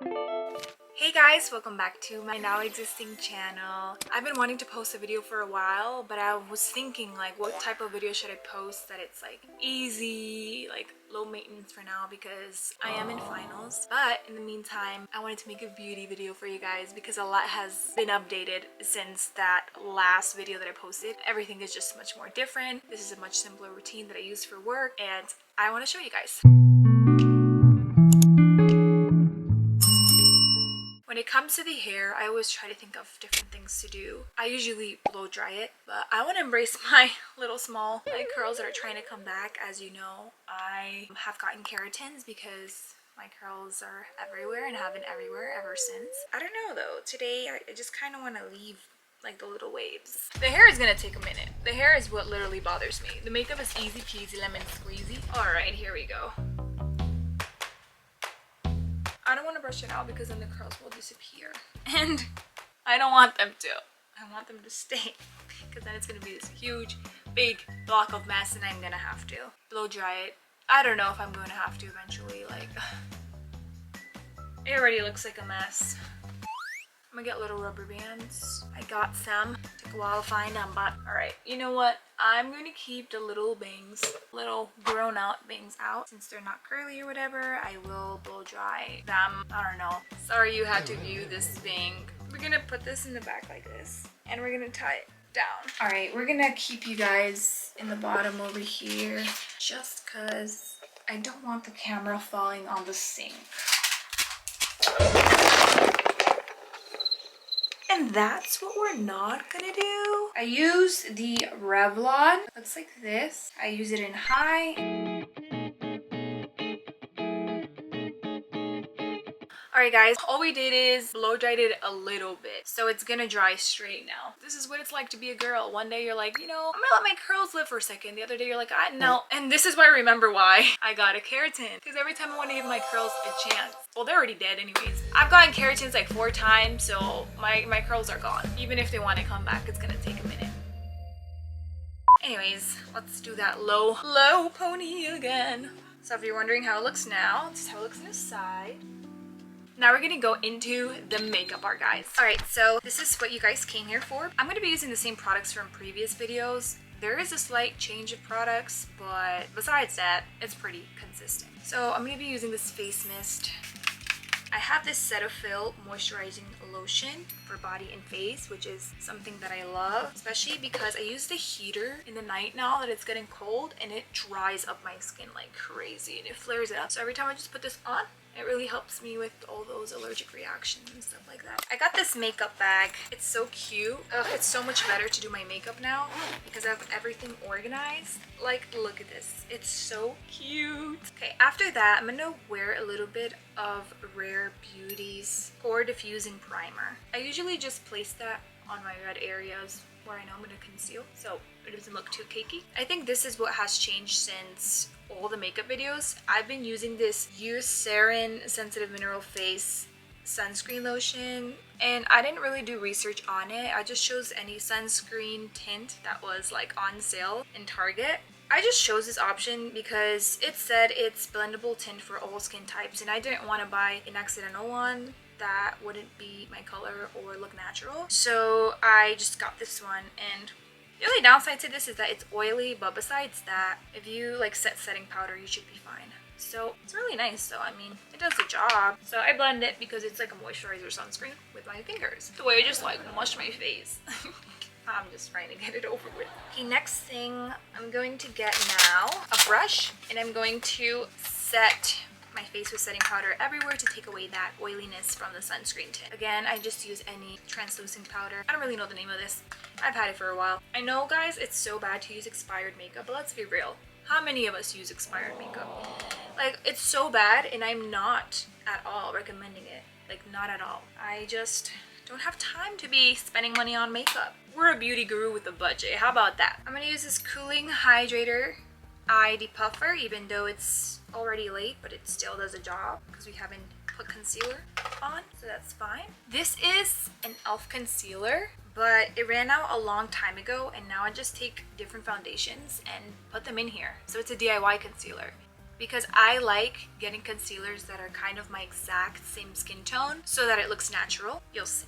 Hey guys, welcome back to my now existing channel. I've been wanting to post a video for a while, but I was thinking like what type of video should I post that it's like easy, like low maintenance for now because I am in finals. But in the meantime, I wanted to make a beauty video for you guys because a lot has been updated since that last video that I posted. Everything is just much more different. This is a much simpler routine that I use for work and I want to show you guys. When it comes to the hair, I always try to think of different things to do. I usually blow dry it, but I want to embrace my little small like curls that are trying to come back. As you know, I have gotten keratins because my curls are everywhere and have been everywhere ever since. I don't know though, today I just kind of want to leave like the little waves. The hair is gonna take a minute. The hair is what literally bothers me. The makeup is easy peasy lemon squeezy. All right, here we go. I don't want to brush it out because then the curls will disappear. And I don't want them to. I want them to stay. Because then it's going to be this huge, big block of mess and I'm going to have to blow dry it. I don't know if I'm going to have to eventually. Like, it already looks like a mess. I'm gonna get little rubber bands. I got some. Took a while to find them, but alright. You know what? I'm gonna keep the little bangs, little grown out bangs out. Since they're not curly or whatever, I will blow dry them. I don't know. Sorry you had to view this bang. We're gonna put this in the back like this. And we're gonna tie it down. Alright, we're gonna keep you guys in the bottom over here. Just cause I don't want the camera falling on the sink. And that's what we're not gonna do. I use the Revlon. Looks like this. I use it in high. Alright guys, all we did is blow dried it a little bit. So it's gonna dry straight now. This is what it's like to be a girl. One day you're like, you know, I'm gonna let my curls live for a second. The other day you're like, no. And this is why I remember why I got a keratin. Because every time I want to give my curls a chance. Well, they're already dead anyways. I've gotten keratins like 4 times, so my curls are gone. Even if they want to come back, it's gonna take a minute. Anyways, let's do that low pony again. So if you're wondering how it looks now, this is how it looks on the side. Now we're gonna go into the makeup part, guys. Alright, so this is what you guys came here for. I'm gonna be using the same products from previous videos. There is a slight change of products, but besides that, it's pretty consistent. So I'm gonna be using this face mist. I have this Cetaphil moisturizing lotion for body and face, which is something that I love, especially because I use the heater in the night now that it's getting cold and it dries up my skin like crazy and it flares it up. So every time I just put this on, it really helps me with all those allergic reactions and stuff like that. I got this makeup bag. It's so cute. Ugh, it's so much better to do my makeup now because I have everything organized. Like, look at this. It's so cute. Okay, after that, I'm gonna wear a little bit of Rare Beauty's Pore Diffusing Primer. I usually just place that on my red areas where I know I'm gonna conceal, so it doesn't look too cakey. I think this is what has changed since all the makeup videos. I've been using this Eucerin Sensitive Mineral Face sunscreen lotion, and I didn't really do research on it. I just chose any sunscreen tint that was like on sale in Target. I just chose this option because it said it's blendable tint for all skin types, and I didn't want to buy an accidental one that wouldn't be my color or look natural. So I just got this one, and the only downside to this is that it's oily, but besides that, if you like set setting powder, you should be fine. So it's really nice though. I mean, it does the job. So I blend it because it's like a moisturizer sunscreen with my fingers. The way I just like wash my face. I'm just trying to get it over with. Okay, next thing I'm going to get now, a brush, and I'm going to set my face with setting powder everywhere to take away that oiliness from the sunscreen tint. Again, I just use any translucent powder. I don't really know the name of this. I've had it for a while. I know, guys, it's so bad to use expired makeup, but let's be real. How many of us use expired makeup? Like, it's so bad, and I'm not at all recommending it. Like, not at all. I just don't have time to be spending money on makeup. We're a beauty guru with a budget. How about that? I'm gonna use this Cooling Hydrator Eye Depuffer, even though it's already late, but it still does a job because we haven't put concealer on, so that's fine. This is an e.l.f. concealer, but it ran out a long time ago, and now I just take different foundations and put them in here. So it's a DIY concealer. because I like getting concealers that are kind of my exact same skin tone so that it looks natural. You'll see.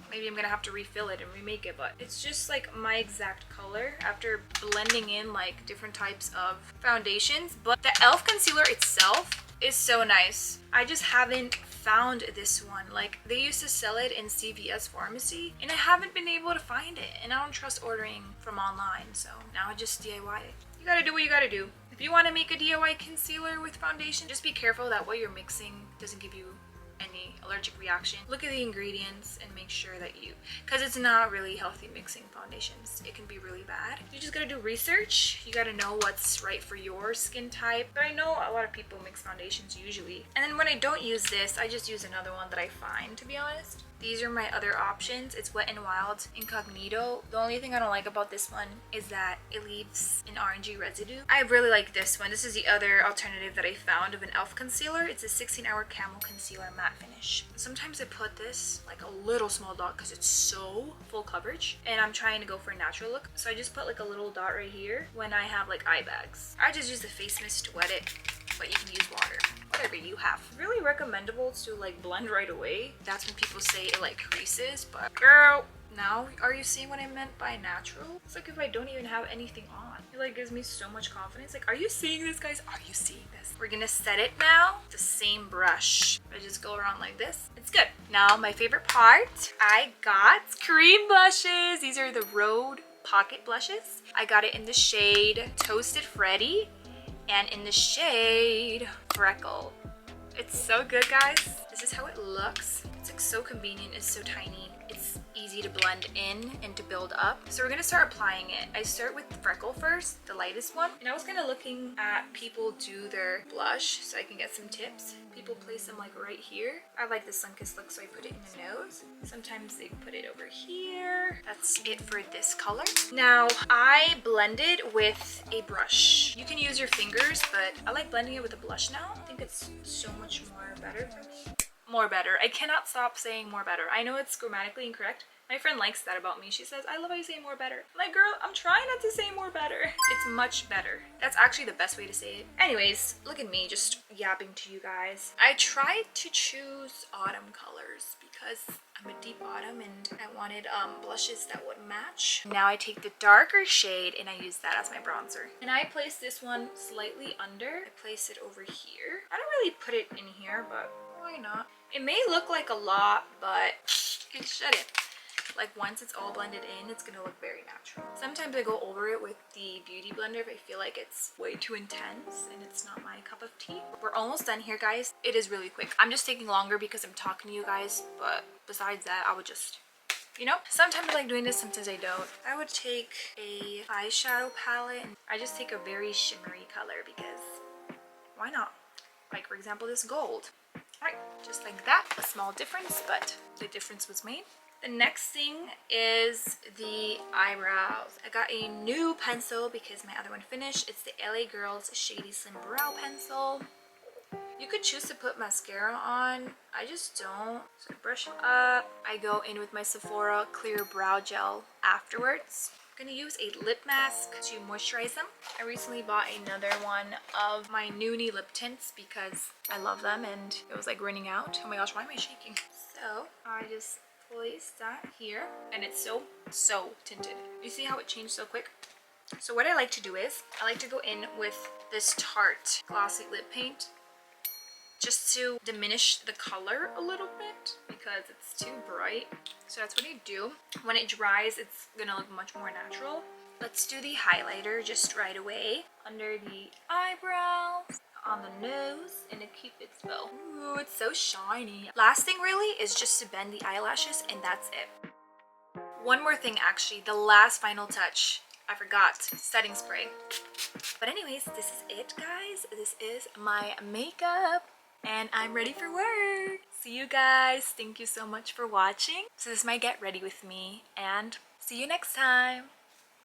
Maybe I'm gonna have to refill it and remake it, but it's just like my exact color after blending in like different types of foundations. But the e.l.f. concealer itself is so nice. I just haven't found this one. Like, they used to sell it in CVS pharmacy and I haven't been able to find it, and I don't trust ordering from online, so now I just DIY it. You gotta do what you gotta do. If you want to make a DIY concealer with foundation, just be careful that what you're mixing doesn't give you any allergic reaction. Look at the ingredients and make sure that you, because it's not really healthy mixing foundations. It can be really bad. You just gotta do research. You gotta know what's right for your skin type. But I know a lot of people mix foundations usually. And then when I don't use this, I just use another one that I find, to be honest. These are my other options. It's Wet n Wild Incognito. The only thing I don't like about this one is that it leaves an orangey residue. I really like this one. This is the other alternative that I found of an e.l.f. concealer. It's a 16-hour Camel Concealer Matte Finish. Sometimes I put this like a little small dot because it's so full coverage and I'm trying to go for a natural look. So I just put like a little dot right here when I have like eye bags. I just use the face mist to wet it, but you can use water, whatever you have. Really recommendable to like blend right away. That's when people say it like creases, but girl, now are you seeing what I meant by natural? It's like if I don't even have anything on. It like gives me so much confidence. Like, are you seeing this, guys? Are you seeing this? We're gonna set it now. The same brush. I just go around like this. It's good. Now my favorite part, I got cream blushes. These are the Rhode Pocket blushes. I got it in the shade Toasted Freddy and in the shade Freckle. It's so good, guys. This is how it looks. It's like so convenient. It's so tiny. It's easy to blend in and to build up. So we're gonna start applying it. I start with Freckle first, the lightest one. And I was kind of looking at people do their blush so I can get some tips. People place them like right here. I like the sun-kissed look, so I put it in the nose. Sometimes they put it over here. That's it for this color. Now I blended with a brush. You can use your fingers, but I like blending it with a blush now. I think it's so much more better for me. More better. I cannot stop saying more better. I know it's grammatically incorrect. My friend likes that about me. She says, I love how you say more better. I'm like, girl, I'm trying not to say more better. It's much better. That's actually the best way to say it. Anyways, look at me just yapping to you guys. I tried to choose autumn colors because I'm a deep autumn and I wanted blushes that would match. Now I take the darker shade and I use that as my bronzer. And I place this one slightly under. I place it over here. I don't really put it in here, but why not? It may look like a lot, but it shouldn't. Like, once it's all blended in, it's gonna look very natural. Sometimes I go over it with the beauty blender if I feel like it's way too intense and it's not my cup of tea. We're almost done here, guys. It is really quick. I'm just taking longer because I'm talking to you guys, but besides that, I would just, you know, sometimes I like doing this, sometimes I don't. I would take a eyeshadow palette and I just take a very shimmery color because why not? Like, for example, this gold. Right, just like that. A small difference, but the difference was made. The next thing is the eyebrows. I got a new pencil because my other one finished. It's the LA Girls Shady Slim Brow Pencil. You could choose to put mascara on. I just don't. So I brush it up. I go in with my Sephora Clear Brow Gel afterwards. I'm gonna use a lip mask to moisturize them. I recently bought another one of my Noonie lip tints because I love them and it was like running out. Oh my gosh, why am I shaking? So I just place that here and it's so tinted. You see how it changed so quick? So what I like to do is I like to go in with this Tarte glossy lip paint just to diminish the color a little bit because it's too bright. So that's what I do. When it dries, it's gonna look much more natural. Let's do the highlighter just right away under the eyebrows, on the nose, and a Cupid's bow. Ooh, it's so shiny. Last thing really is just to bend the eyelashes and that's it. One more thing actually, the last final touch. I forgot, setting spray. But anyways, this is it, guys. This is my makeup and I'm ready for work. See you guys. Thank you so much for watching. So this is my get ready with me and see you next time.